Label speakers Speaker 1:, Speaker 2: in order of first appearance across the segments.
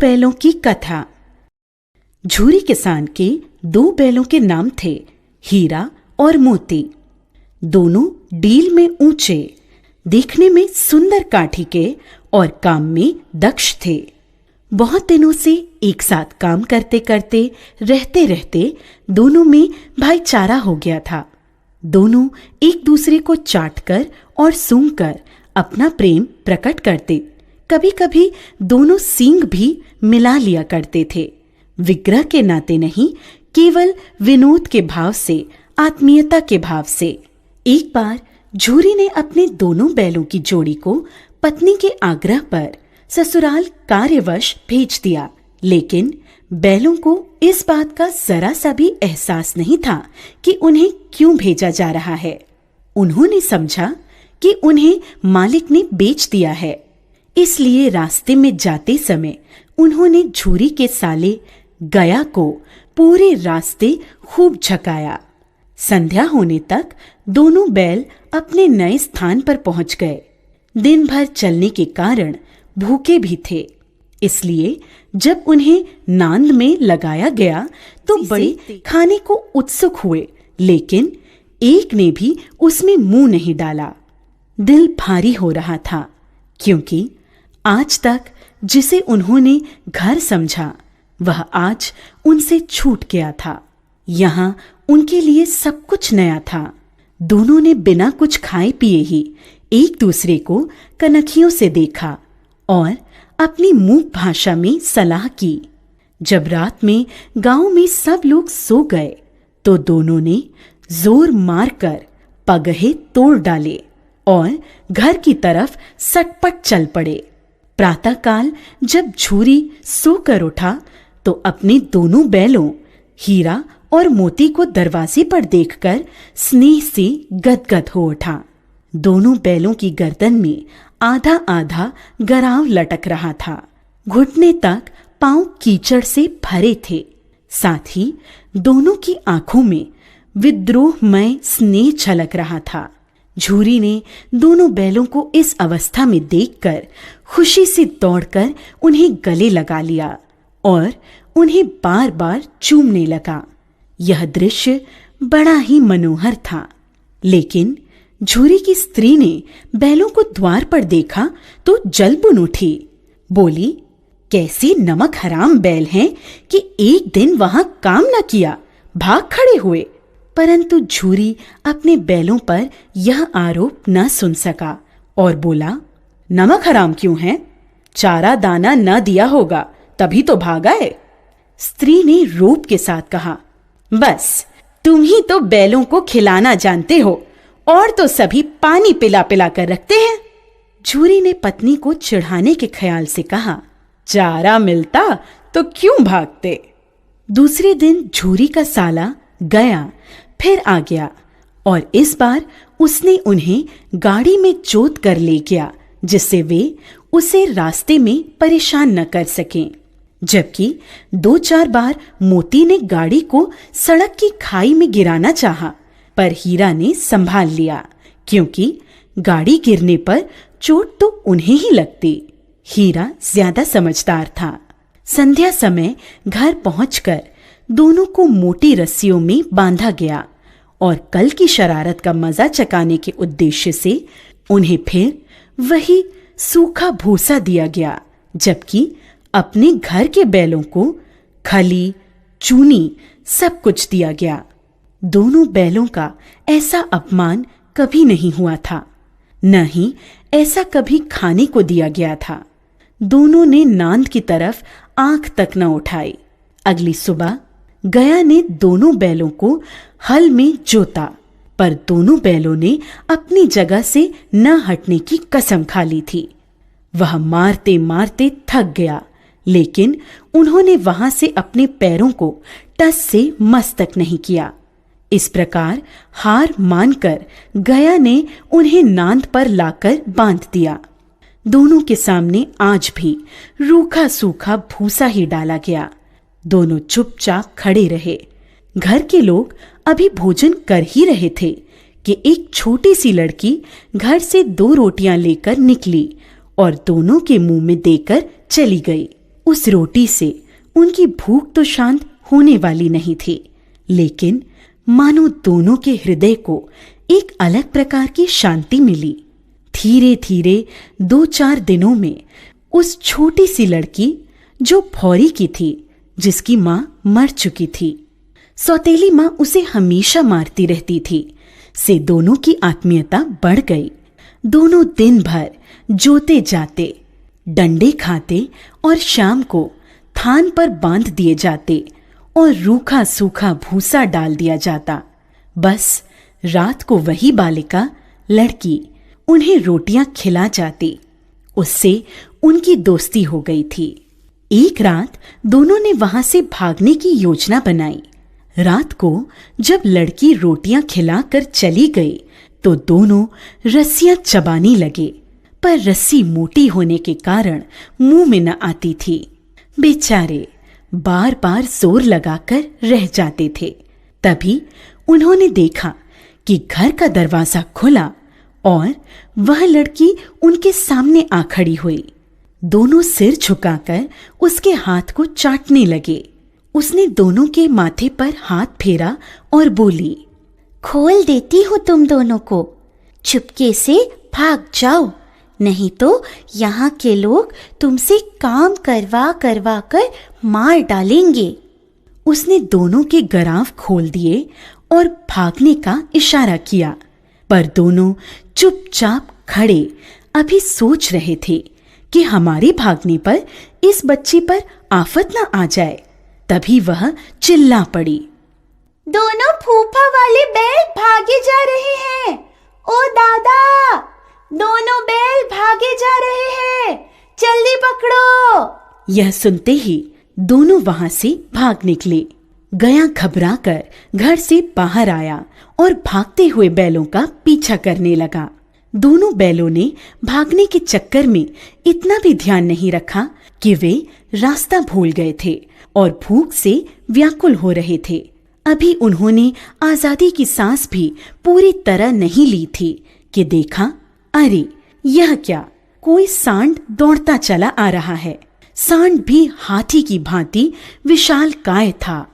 Speaker 1: बैलों की कथा। झूरी किसान के 2 बैलों के नाम थे, हीरा और मोती। दोनों डील में ऊंचे, देखने में सुंदर काठी के और काम में दक्ष थे। बहुत दिनों से एक साथ काम करते करते रहते रहते दोनों में भाईचारा हो गया था। दोनों एक दूसरे को चाटकर और सूंघकर अपना प्रेम प्रकट करते। कभी कभी दोनों सींग भी मिला लिया करते थे, विग्रह के नाते नहीं, केवल विनोद के भाव से, आत्मीयता के भाव से। एक बार झूरी ने अपने दोनों बैलों की जोड़ी को पत्नी के आग्रह पर ससुराल कार्यवश भेज दिया, लेकिन बैलों को इस बात का जरा सा भी एहसास नहीं था कि उन्हें क्यों भेजा जा रहा है। उन्होंने समझा कि उन्हें मालिक ने बेच दिया है, इसलिए रास्ते में जाते समय उन्होंने झूरी के साले गया को पूरे रास्ते खूब झकाया। संध्या होने तक दोनों बैल अपने नए स्थान पर पहुंच गए। दिन भर चलने के कारण भूखे भी थे, इसलिए जब उन्हें नांद में लगाया गया तो बड़े खाने को उत्सुक हुए, लेकिन एक ने भी उसमें मुंह नहीं डाला। दिल भारी हो रहा था, क्योंकि आज तक जिसे उन्होंने घर समझा वह आज उनसे छूट गया था। यहाँ उनके लिए सब कुछ नया था। दोनों ने बिना कुछ खाए पिए ही एक दूसरे को कनखियों से देखा और अपनी मूक भाषा में सलाह की। जब रात में गांव में सब लोग सो गए तो दोनों ने जोर मारकर पगहे तोड़ डाले और घर की तरफ सटपट चल पड़े। प्रातःकाल जब झूरी सोकर उठा तो अपने दोनों बैलों हीरा और मोती को दरवाजे पर देखकर स्नेह से गदगद हो उठा। दोनों बैलों की गर्दन में आधा आधा गराव लटक रहा था। घुटने तक पांव कीचड़ से भरे थे। साथ ही दोनों की आंखों में विद्रोहमय स्नेह छलक रहा था। झूरी ने दोनों बैलों को इस अवस्था में देखकर खुशी से दौड़कर उन्हें गले लगा लिया और उन्हें बार बार चूमने लगा। यह दृश्य बड़ा ही मनोहर था, लेकिन झूरी की स्त्री ने बैलों को द्वार पर देखा तो जल बुन उठी। बोली, कैसी नमक हराम बैल हैं कि एक दिन वहां काम न किया, भाग खड़े हुए। परंतु झूरी अपने बैलों पर यह आरोप न सुन सका और बोला, नमक हराम क्यों है? चारा दाना न दिया होगा तभी तो भाग आए। स्त्री ने रोब के साथ कहा, बस तुम ही तो बैलों को खिलाना जानते हो, और तो सभी पानी पिला पिला कर रखते हैं। झूरी ने पत्नी को चिढ़ाने के ख्याल से कहा, चारा मिलता तो क्यों भागते। दूसरे दिन झूरी का साला गया फिर आ गया और इस बार उसने उन्हें गाड़ी में जोत कर ले गया, जिससे वे उसे रास्ते में परेशान न कर सकें। जबकि 2-4 बार मोती ने गाड़ी को सड़क की खाई में गिराना चाहा, पर हीरा ने संभाल लिया, क्योंकि गाड़ी गिरने पर चोट तो उन्हें ही लगती। हीरा ज्यादा समझदार था। संध्या समय घर पहुंचकर दोनों को मोटी रस्सियों में बांधा गया और कल की शरारत का मजा चकाने के उद्देश्य से उन्हें फिर वही सूखा भूसा दिया गया, जबकि अपने घर के बैलों को खली, चूनी सब कुछ दिया गया। दोनों बैलों का ऐसा अपमान कभी नहीं हुआ था, न ही ऐसा कभी खाने को दिया गया था। दोनों ने नांद की तरफ आंख तक न उठाई। अगली सुबह गया ने दोनों बैलों को हल में जोता, पर दोनों बैलों ने अपनी जगह से न हटने की कसम खा ली थी। वह मारते मारते थक गया, लेकिन उन्होंने वहां से अपने पैरों को टस से मस तक नहीं किया। इस प्रकार हार मानकर गया ने उन्हें नांद पर लाकर बांध दिया। दोनों के सामने आज भी रूखा सूखा भूसा ही डाला गया। दोनों चुपचाप खड़े रहे। घर के लोग अभी भोजन कर ही रहे थे कि एक छोटी सी लड़की घर से 2 रोटियां लेकर निकली और दोनों के मुंह में देकर चली गई। उस रोटी से उनकी भूख तो शांत होने वाली नहीं थी, लेकिन मानो दोनों के हृदय को एक अलग प्रकार की शांति मिली। धीरे धीरे 2-4 दिनों में उस छोटी सी लड़की जो भौरी की थी, जिसकी माँ मर चुकी थी, सौतेली माँ उसे हमेशा मारती रहती थी, से दोनों की आत्मीयता बढ़ गई। दोनों दिन भर जोते जाते, डंडे खाते और शाम को थान पर बांध दिए जाते और रूखा सूखा भूसा डाल दिया जाता। बस रात को वही बालिका लड़की उन्हें रोटियां खिला जाती। उससे उनकी दोस्ती हो गई थी। एक रात दोनों ने वहां से भागने की योजना बनाई। रात को जब लड़की रोटियां खिलाकर चली गई तो दोनों रस्सियां चबाने लगे, पर रस्सी मोटी होने के कारण मुंह में न आती थी। बेचारे बार बार जोर लगाकर रह जाते थे। तभी उन्होंने देखा कि घर का दरवाजा खुला और वह लड़की उनके सामने आ खड़ी हुई। दोनों सिर झुकाकर उसके हाथ को चाटने लगे। उसने दोनों के माथे पर हाथ फेरा और बोली, खोल देती हूँ तुम दोनों को, चुपके से भाग जाओ, नहीं तो यहाँ के लोग तुमसे काम करवा करवा कर मार डालेंगे। उसने दोनों के गराव खोल दिए और भागने का इशारा किया, पर दोनों चुपचाप खड़े अभी सोच रहे थे कि हमारे भागने पर इस बच्ची पर आफत न आ जाए। तभी वह चिल्ला पड़ी,
Speaker 2: दोनों फूफा वाले बैल भागे जा रहे हैं। ओ दादा, दोनों बैल भागे जा रहे हैं, जल्दी पकड़ो।
Speaker 1: यह सुनते ही दोनों वहां से भाग निकले। गया घबराकर घर से बाहर आया और भागते हुए बैलों का पीछा करने लगा। दोनों बैलों ने भागने के चक्कर में इतना भी ध्यान नहीं रखा कि वे रास्ता भूल गए थे और भूख से व्याकुल हो रहे थे। अभी उन्होंने आजादी की सांस भी पूरी तरह नहीं ली थी कि देखा, अरे यह क्या, कोई सांड दौड़ता चला आ रहा है। सांड भी हाथी की भांति विशाल काय था।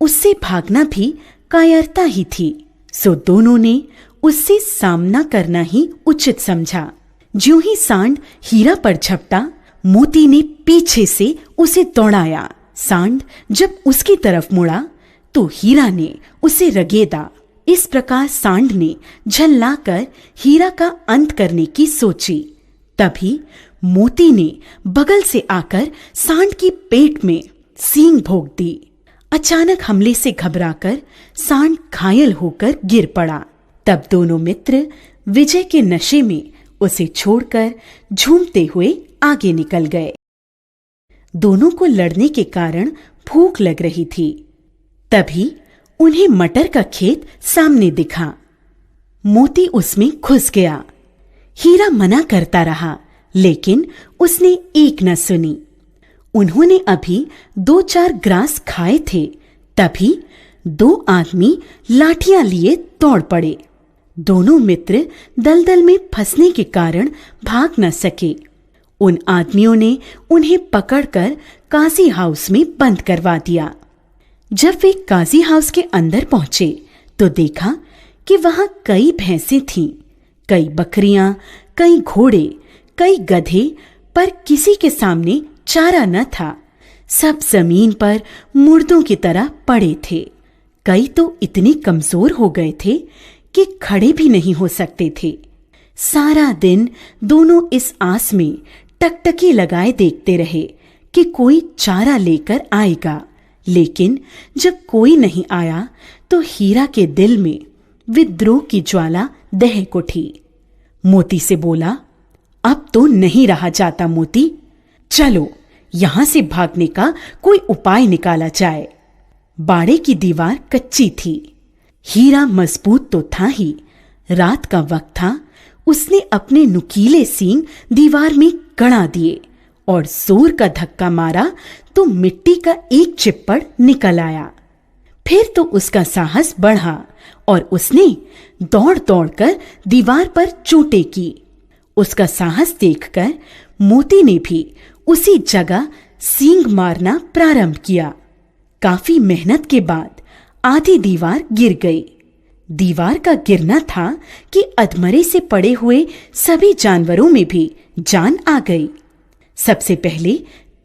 Speaker 1: उससे भागना भी कायरता ही थी। सो दोनों ने उससे सामना करना ही उचित समझा। ज्यों ही सांड हीरा पर झपटा, मोती ने पीछे से उसे दौड़ाया। सांड जब उसकी तरफ मुड़ा तो हीरा ने उसे रगेदा। इस प्रकार सांड ने झल्लाकर हीरा का अंत करने की सोची। तभी मोती ने बगल से आकर सांड की पेट में सींग भोंक दी। अचानक हमले से घबराकर सांड घायल होकर गिर पड़ा। तब दोनों मित्र विजय के नशे में उसे छोड़कर झूमते हुए आगे निकल गए। दोनों को लड़ने के कारण भूख लग रही थी। तभी उन्हें मटर का खेत सामने दिखा। मोती उसमें घुस गया। हीरा मना करता रहा, लेकिन उसने एक न सुनी। उन्होंने अभी 2-4 ग्रास खाए थे। तभी 2 आदमी लाठियां लिए दौड़ पड़े। दोनों मित्र दलदल में फंसने के कारण भाग न सके। उन आदमियों ने उन्हें पकड़कर काजी हाउस में बंद करवा दिया। जब वे काजी हाउस के अंदर पहुंचे तो देखा कि वहां कई भैंसें थीं, कई बकरियां, कई घोड़े, कई गधे, पर किसी के सामने चारा न था। सब जमीन पर मुर्दों की तरह पड़े थे। कई तो इतने कमजोर हो गए थे कि खड़े भी नहीं हो सकते थे। सारा दिन दोनों इस आस में टकटकी लगाए देखते रहे कि कोई चारा लेकर आएगा, लेकिन जब कोई नहीं आया तो हीरा के दिल में विद्रोह की ज्वाला दहक उठी। मोती से बोला, अब तो नहीं रहा जाता मोती, चलो यहां से भागने का कोई उपाय निकाला जाए। बाड़े की दीवार कच्ची थी। हीरा मजबूत तो था ही, रात का वक्त था। उसने अपने नुकीले सींग दीवार में गड़ा दिए और जोर का धक्का मारा तो मिट्टी का एक चिप्पड़ निकल आया। फिर तो उसका साहस बढ़ा और उसने दौड़ दौड़कर दीवार पर चोटें की। उसका साहस देखकर मोती ने भी उसी जगह सींग मारना प्रारंभ किया। काफी मेहनत के बाद आधी दीवार गिर गई। दीवार का गिरना था कि अधमरे से पड़े हुए सभी जानवरों में भी जान आ गई। सबसे पहले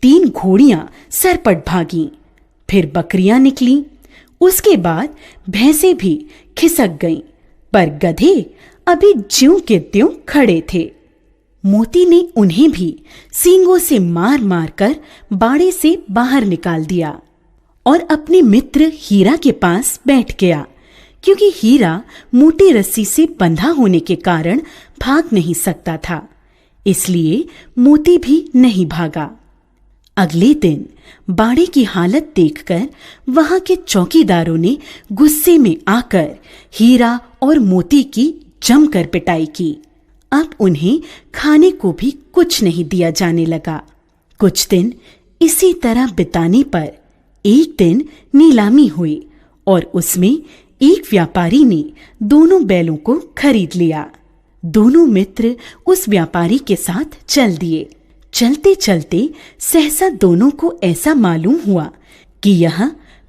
Speaker 1: 3 घोड़ियां सरपट भागीं, फिर बकरियां निकलीं, उसके बाद भैंसें भी खिसक गईं, पर गधे अभी ज्यों के त्यों खड़े थे। मोती ने उन्हें भी सींगों से मार मार कर बाड़े से बाहर निकाल दिया और अपने मित्र हीरा के पास बैठ गया, क्योंकि हीरा मोटी रस्सी से बंधा होने के कारण भाग नहीं सकता था, इसलिए मोती भी नहीं भागा। अगले दिन बाड़े की हालत देखकर वहां के चौकीदारों ने गुस्से में आकर हीरा और मोती की जमकर पिटाई की। अब उन्हें खाने को भी कुछ नहीं दिया जाने लगा। कुछ दिन इसी तरह बिताने पर एक दिन नीलामी हुई और उसमें एक व्यापारी ने दोनों बैलों को खरीद लिया। दोनों मित्र उस व्यापारी के साथ चल दिए। चलते चलते सहसा दोनों को ऐसा मालूम हुआ कि यह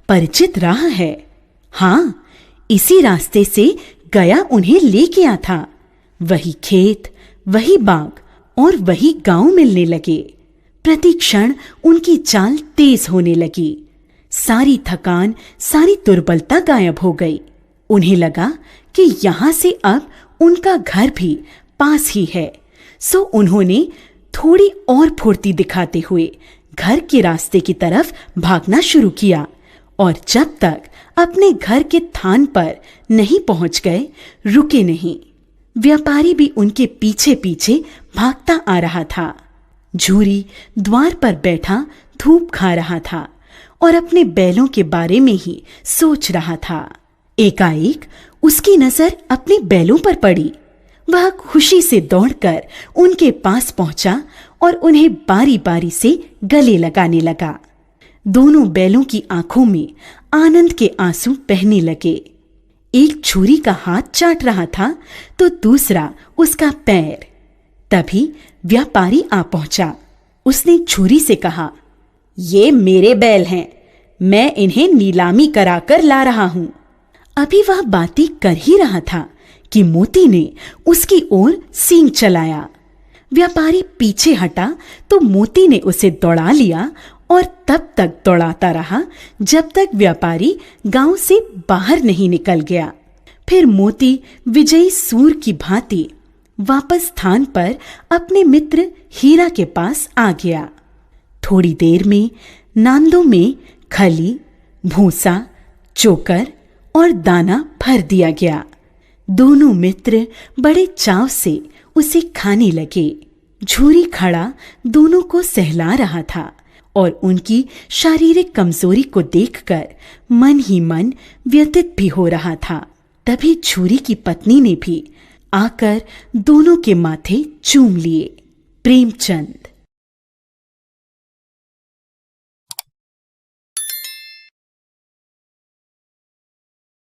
Speaker 1: परिचित राह है। हाँ, इसी रास्ते से गया उन्हें ले गया था। वही खेत, वही बाग और वही गांव मिलने लगे। प्रति क्षण उनकी चाल तेज होने लगी। सारी थकान, सारी दुर्बलता गायब हो गई। उन्हें लगा कि यहां से अब उनका घर भी पास ही है, सो उन्होंने थोड़ी और फुर्ती दिखाते हुए घर के रास्ते की तरफ भागना शुरू किया और जब तक अपने घर के थान पर नहीं पहुंच गए, रुके नहीं। व्यापारी भी उनके पीछे पीछे भागता आ रहा था। झूरी द्वार पर बैठा धूप खा रहा था और अपने बैलों के बारे में ही सोच रहा था। एकाएक उसकी नजर अपने बैलों पर पड़ी। वह खुशी से दौड़कर उनके पास पहुंचा और उन्हें बारी बारी से गले लगाने लगा। दोनों बैलों की आंखों में आनंद के आंसू बहने लगे। एक छुरी का हाथ चाट रहा था तो दूसरा उसका पैर। तभी व्यापारी आ पहुंचा। उसने छुरी से कहा, ये मेरे बैल हैं, मैं इन्हें नीलामी कराकर ला रहा हूं। अभी वह बातें कर ही रहा था कि मोती ने उसकी ओर सींग चलाया। व्यापारी पीछे हटा तो मोती ने उसे दौड़ा लिया और तब तक दौड़ाता रहा जब तक व्यापारी गांव से बाहर नहीं निकल गया। फिर मोती विजयी सूर की भांति वापस स्थान पर अपने मित्र हीरा के पास आ गया। थोड़ी देर में नांदों में खली, भूसा, चोकर और दाना भर दिया गया। दोनों मित्र बड़े चाव से उसे खाने लगे। झूरी खड़ा दोनों को सहला रहा था और उनकी शारीरिक कमजोरी को देखकर मन ही मन व्यथित भी हो रहा था। तभी झूरी की पत्नी ने भी आकर दोनों के माथे चूम लिए। प्रेमचंद।